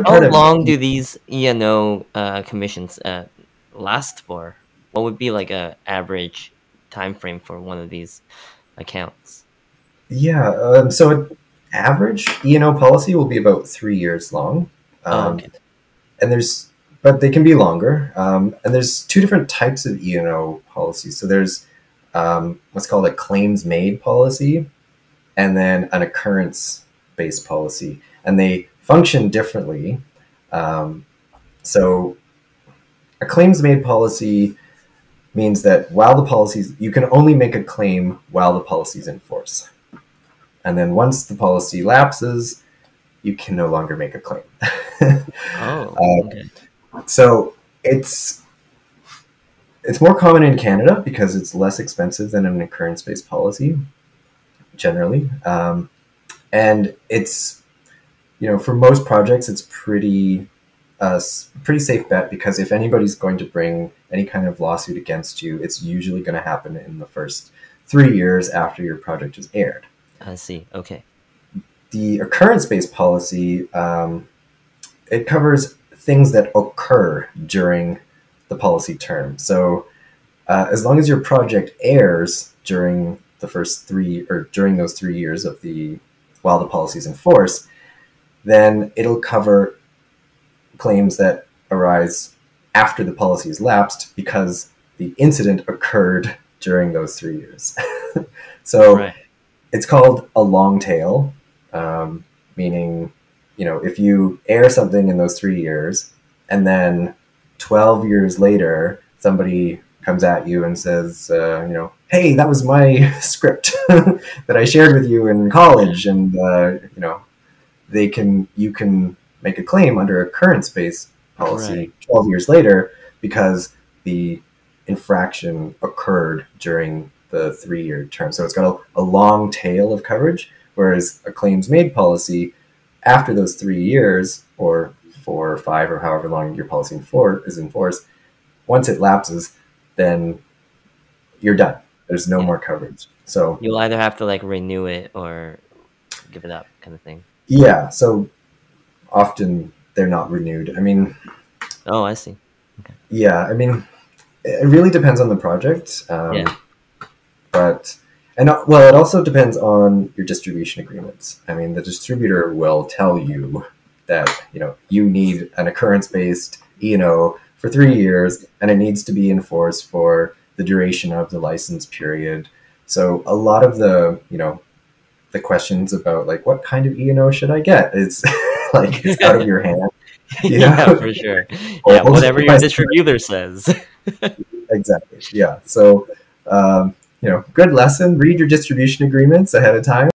How part of long do these E&O commissions last for? What would be like a average time frame for one of these accounts? yeah. So average E&O policy will be about 3 years long, Oh, um, okay. and but they can be longer. And there's two different types of E&O policies. So there's what's called a claims made policy, and then an occurrence based policy, and they function differently. Um, so a claims made policy means that while the policies, you can only make a claim while the policy is in force. And then once the policy lapses, you can no longer make a claim. Oh, okay. So it's more common in Canada because it's less expensive than an occurrence-based policy generally, and it's for most projects it's pretty safe bet, because if anybody's going to bring any kind of lawsuit against you, it's usually going to happen in the first 3 years after your project is aired. I see. Okay. The occurrence-based policy, it covers things that occur during the policy term. So as long as your project airs during the first during those 3 years while the policy is in force, then it'll cover claims that arise after the policy is lapsed because the incident occurred during those 3 years. So Right. it's called a long tail, meaning, if you air something in those 3 years and then 12 years later, somebody comes at you and says, hey, that was my script that I shared with you in college. And, you can make a claim under occurrence-based policy Right. 12 years later because the infraction occurred during the 3-year term. So it's got a long tail of coverage, whereas a claims-made policy, after those 3 years, or 4 or 5, or however long your policy is in force, once it lapses, then you're done. There's no Yeah. more coverage. So You'll either have to like renew it or give it up, kind of thing. yeah, so often they're not renewed. I mean, Oh, I see. yeah, I mean, it really depends on the project. Yeah. But well, it also depends on your distribution agreements. I mean, the distributor will tell you that you need an occurrence-based E&O for 3 years, and it needs to be enforced for the duration of the license period. So a lot of the the questions about like what kind of E&O should I get, it's like it's out of your hand. Yeah, for sure. Yeah, whatever your distributor says. Exactly. Yeah. So, good lesson. Read your distribution agreements ahead of time.